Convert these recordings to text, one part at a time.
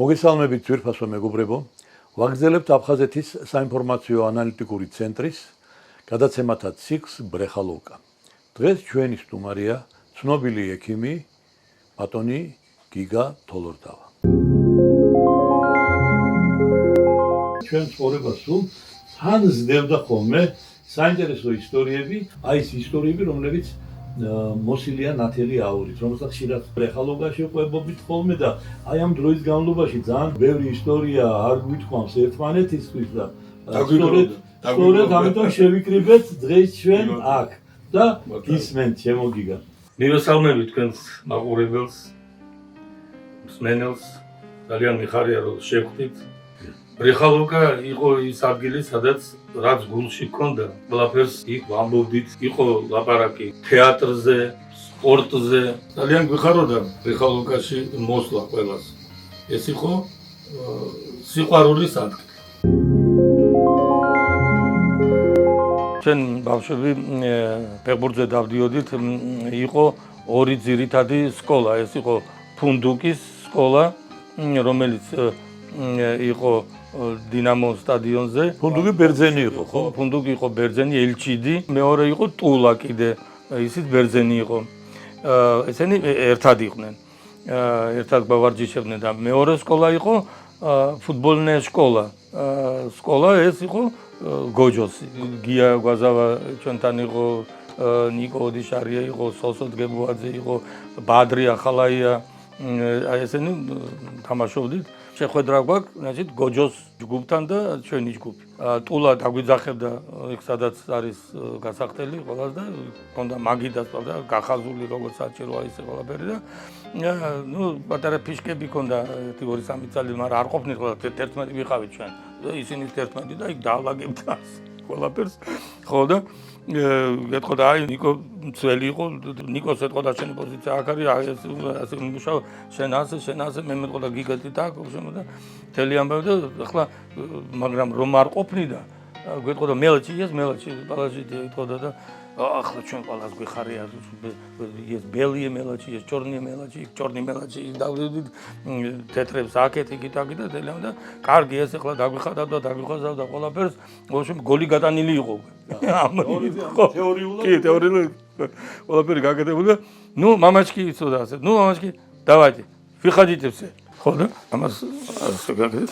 მოგესალმებით ძვირფასო მეგობრებო. ვაგრძელებთ აფხაზეთის საინფორმაციო ანალიტიკური ცენტრის გადაცემათა ციკლს ბრეხალოვკა. დღეს ჩვენი სტუმარია ცნობილი ექიმი ბატონი გიგა თოლორდავა. ჩვენ ცხოვრებას სულ თან ზრდებდა ხოლმე საინტერესო ისტორიები, აი ეს ისტორიები, რომლებიც მოსილია ნათელი აურით, რომელსაც ხშირად ბრეხალოვკაში ყვებობით ხოლმე და აი ამ დროის განმავლობაში ძალიან ბევრი ისტორია არ გვითქვამს ერთმანეთისთვის და სწორედ ამიტომ შევიკრიბეთ დღეს ჩვენ აქ და გისმენთ ჩემო გიგა. მივესალმები თქვენს მაყურებელს, მსმენელს, ძალიან მიხარია რომ შევხვდით. ბრეხალოვკა იყო ის ადგილი, სადაც რაც გულში გქონდა, ყველაფერს იქ ვამბობდით, იყო ლაპარაკი თეატრზე, სპორტზე. ძალიან გვიხაროდა ბრეხალოვკაში მოსვლა ყველას. ეს იყო სიყვარულის ადგილი. ჩვენ ბავშვები ფეხბურთზე დავდიოდით, იყო ორი ძირითადი სკოლა, ეს იყო ფუნდუკის სკოლა, რომელიც იყო დინამო სტადიონზე. ფუნდუკი ბერძენი იყო, ხო? ფუნდუკი იყო ბერძენი, ელჩიდი, მეორე იყო ტულა კიდე, ისიც ბერძენი იყო. ესენი ერთად იყვნენ. ერთად ვარჯიშობდნენ და მეორე სკოლა იყო ფუტბოლная школа. სკოლა ეს იყო გოჯოს, გია გვაზავა ჩვენთან იყო, ნიკო ოდიშარია იყო, სოსო დგებუაძე იყო, ბადრი ახალაია, აი ესენი თამაშობდით. შეხვედრა გვაქვს, значит, გოჯოს ჯგუფთან და ჩვენი ჯგუფი. ტულა დაგვიძახებდა იქ სადაც არის გასახდელი ყველას და ქონდა მაგიდას და გახაზული როგორც საჭიროა ისე ყველაფერი და ნუ პატარა ფიშკები ქონდა 1-2-3 წელი, მაგრამ არ ყოფნით ყველა 11 ვიყავით ჩვენ. ისინი 11 და იქ დაალაგებდა ყველაფერს. ხო და გეტყოდა აი ნიკო ძველი იყო, ნიკოს ეტყოდა შენი პოზიცია აქ არის, აი ეს ასე მუშაობ, შენ ასე მე მეტყოდა გიგათით აქ შემოდა მთელი ამბავი და ახლა მაგრამ რომ არ ყოფნი და გეტყოდა მელაჩი პალაჟი ეტყოდა და ახლა ჩვენ ყველას გვიხარია ეს ბელია მელაჩი, ეს ჩორნია მელაჩი, ჩორნი მელაჩი დავდივდით თეთრებს აქეთ იქით აქ და თელამ და კარგი ეს ახლა დაგვიხადავდა ყველაფერს, უშენ გოლი გატანილი იყო. თეორიულად ყველაფერი გაკეთებული და ნუ მამაჩკი იცოდა ასე, ნუ მამაჩკი დავაჭი, ვიხადით ესე. ხო და ამას ასე გაკეთეთ.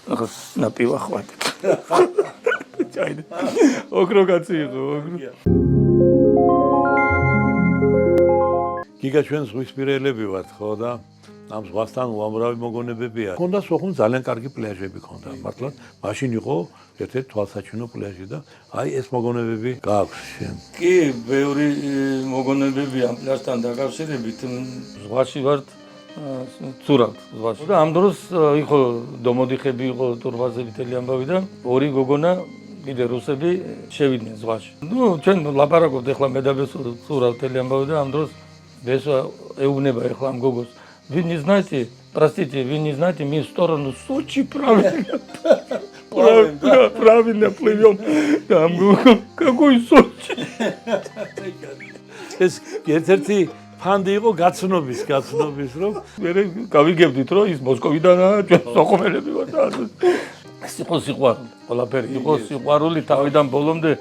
ახლა ნაპივა ხვადეთ. ჩაიდე. ოქრო კაცი იყო, ოქრო. გიგა ჩვენ ზღვისპირელები ვართ, ხო და ამ ზღვასთან უამრავი მოგონებებია. ქონდა სოხუმ ძალიან კარგი პლაჟები ქონდა. მართლაც მაშინ იყო ერთ-ერთი თვალსაჩინო პლაჟი და აი ეს მოგონებები გააქვს შენ. კი, ბევრი მოგონებებია ამ პლაჟთან დაკავშირებით. ზღვაში ვართ ცურავთ ზღვაში. და ამ დროს იყო დომოდიხები, იყო ტურბაზები თელი ამბავი და ორი გოგონა კიდე რუსები შევიდნენ ზღვაში. ნუ ჩვენ ლაპარაკობთ ახლა მე და ბესო ცურავ თელი ამბავი და ამ დროს бесо ეუბნება ახლა ამ გოგოს. Вы не знаете, простите, вы не знаете, мы в сторону Сочи правильно плывем. Там какой Сочи? ეს ერთ-ერთი ფანდი იყო გაცნობის, რომ მე გავიგებდით, რომ ის მოსკოვიდანაა, ჩვენ სოხუმელები ვართ. ეს იყო სიყვარული, ყველაფერი იყო სიყვარული თავიდან ბოლომდე.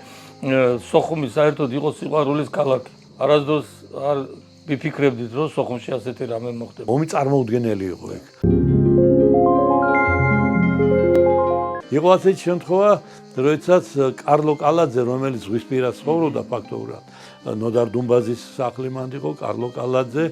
სოხუმი საერთოდ იყო სიყვარულის ქალაქი. არასდროს არ ვიფიქრებდით, რომ სოხუმში ასეთი რამე მოხდება. ომი წარმოუდგენელი იყო ეგ. იყო ასეთი შემთხვევა, როდესაც კარლო კალაძე, რომელიც ზღვისპირა ცხოვრობდა ფაქტობრივად, ნოდარ დუმბაზის სახლი მანდ იყო, კარლო კალაძე,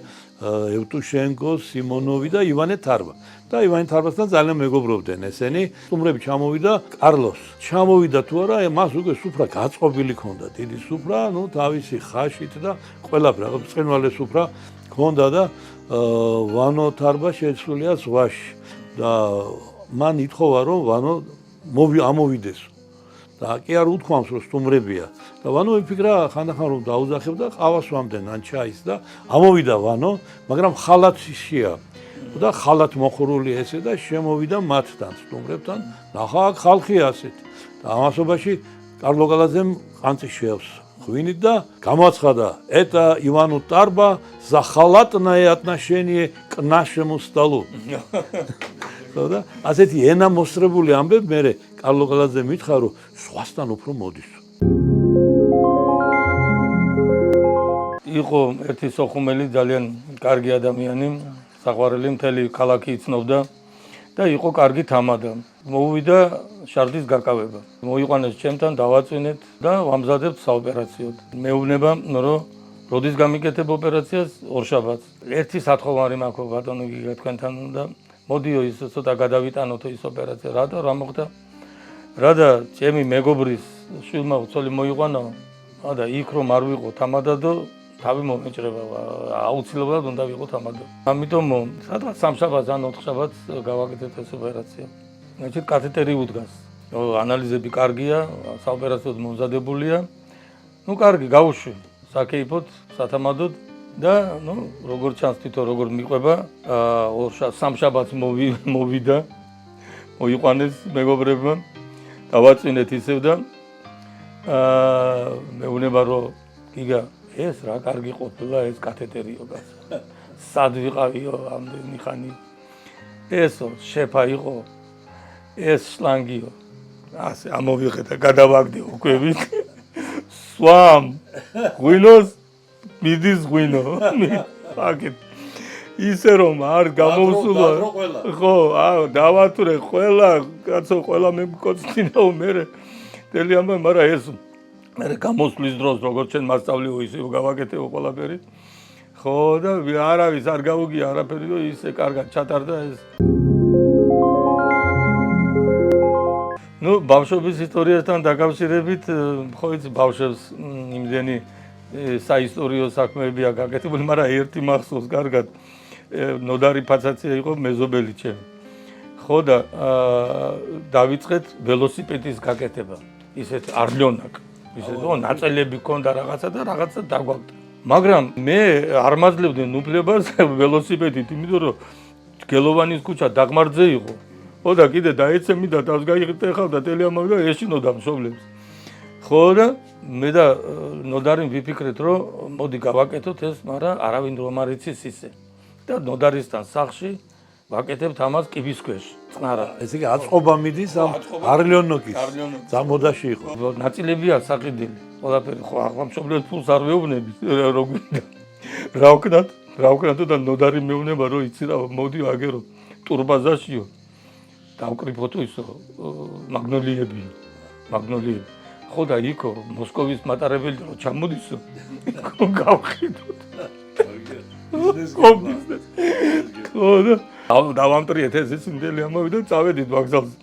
ევტუშენკო, სიმონოვი და ივანე თარბა. და ივანე თარბასთან ძალიან მეგობრობდნენ ესენი. სტუმრები ჩამოვიდა, კარლოს ჩამოვიდა თუ არა, მას უკვე სუფრა გაწყობილი ჰქონდა, დიდი სუფრა, ნუ თავისი ხაშით და ყველაფერი, ბრწყინვალე სუფრა ჰქონდა და ვანო თარბა შეცვლია ზღვაში და მან ითხოვა რომ ვანო ამოვიდეს. და კი არ უთქვამს რომ სტუმრებია. და ვანო იფიქრა ხანდახან რომ დაუძახებდა ყავას ვამდნენ ან ჩაის და ამოვიდა ვანო, მაგრამ ხალათშია. და ხალათ მოხურული ესე და შემოვიდა მათთან სტუმრებთან. ნახა აქ ხალხი ასეთ. და ამასობაში კარლო კალაძემ ყანწი შეავს ხვინით და გამოაცხადა: "Это Ивану Тарба за халатное отношение к нашему столу". და ასეთი ენა მოსწრებული ამბები მე კარლო ყალაძე მითხრა რომ სხვასთან უფრო მოდის. იყო ერთი სოხუმელი ძალიან კარგი ადამიანი, საყვარელი მთელი ქალაქი იცნობდა და იყო კარგი თამადა. მოვიდა შარდის გაკავება. მოიყვანეს ჩემთან, დავაწვინეთ და ვამზადებთ საოპერაციოდ. მეუბნება, რომ როდის გამიკეთებ ოპერაციას? ორშაბათს. ერთი სათხოვარი მაქვს ბატონო გიგა თქვენთან და მოდიო ის ცოტა გადავიტანოთო ის ოპერაცია. რატო რა მოხდა? რადა ჩემი მეგობრის შვილმა უცოლი მოიყვანო და იქ რომ არ ვიყო თამადა და თავი მომეჭრება აუცილებლად უნდა ვიყო თამადა. ამიტომ სადღაც სამშაბათს ან ოთხშაბათს გავაკეთეთ ეს ოპერაცია. значит კათეტერი უდგას. ანალიზები კარგია, საოპერაციოდ მომზადებულია. ну კარგი გავუშვი საკეიფოთ, სათამადოდ და ну როგორ ჩანს თვითონ როგორ მიყვება, სამშაბათს მოვიდა, მოიყვანეს მეგობრებმა, დავაწინეთ ისევ და მეუბნება რომ გიგა ეს რა კარგი ყოფილა ეს კათეტერიო გას. სად ვიყავიო ამდენი ხანი. ესო შეფა იყო. ეს შლანგიო. ასე ამოვიღე და გადავაგდე უკვევით. სვამ ღვინოს მიდის ღვინო. ფაკეთ. ისე რომ არ გამოვსულა. ხო, დავათურე ყველა, კაცო ყველა მე მკოცნინაო მე. თელი ამბა, მაგრამ ეს მე გამოსვლის დროს როგორც ჩვენ მასწავლიო ისე გავაკეთეო ყველაფერი. ხო და არავის არ გავუგია არაფერი და ისე კარგად ჩატარდა ეს. ну ბავშვობის ისტორიასთან დაკავშირებით ხო იცი ბავშვებს იმდენი საისტორიო საქმეები აქვს გაკეთებული, მაგრამ ერთი მახსოვს კარგად ნოდარი ფაცაცია იყო მეზობელი ჩემი. ხო და დავიწყეთ ველოსიპედის გაკეთება. ისეთ არლიონაკ ისე რომ ნაწელები ქონდა რაღაცა და რაღაცა დაგვაქვს. მაგრამ მე არ მაძლევდი უფლებას ველოსიპედით, იმიტომ რომ გელოვანის ქუჩა დაღმართზე იყო. ხო და კიდე დაეცემი და თავს გაიხტეხავ და ტელეამავი და ეშინოდა მშობლებს. ხო და მე და ნოდარიმ ვიფიქრეთ რომ მოდი გავაკეთოთ ეს, მაგრამ არავინ რომ არ იცის ისე. და ნოდარისთან სახლში ვაკეთებთ ამას კიბის ქვეშ. წყნარა. ესე იგი აწყობა მიდის ამ არლიონოკის. ზამოდაში იყო. ნაწილებია საყიდელი. ყველაფერი ხო აღმშობლებს ფულს არ ვეუბნები როგორ რა ვქნათ და ნოდარი მეუბნება რომ იცი რა მოდი აგერო ტურბაზაშიო. დავკრიფოთო ისო მაგნოლიები. ხო და იქო მოსკოვის მატარებელი რომ ჩამოდისო. გავხიდოთ. ხო და დავამტრიეთ ეს იმდელი ამოვიდა წავედით ვокзалზე.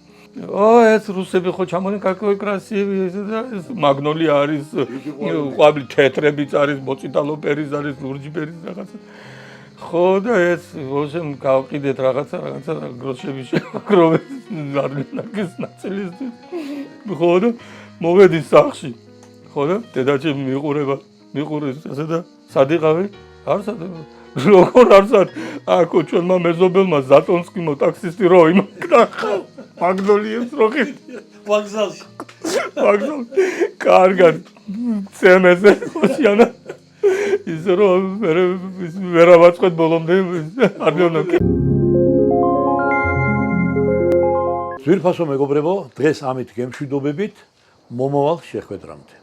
ეს რუსები ხო ჩამოდნენ какой красивый ეს მაგნოლია არის, ყვავილი თეთრებიც არის, მოწითალო პერის არის, ლურჯი პერის რაღაცა. ხო და ეს ვოშემ გავყიდეთ რაღაცა გროშები შევაკროვეთ არლიონაკის ნაწილისთვის. ხო და მოვედი სახლში. ხო და დედაჩემი მიყურეს ასე და სადიყავი? არ სადიყავი. როგორ არსად აქო ჩვენმა მეზობელმა ზატონსკიმო ტაქსისტი რო იმაკდა მაგნოლიებს როხით ვокзалში კარგად ცემეზე ხოშიანა ისე რომ ვერავაწყეთ ბოლომდე არლიონაკი. ძვირფასო მეგობრებო, დღეს ამით გემშვიდობებით, მომავალ შეხვედრამდე.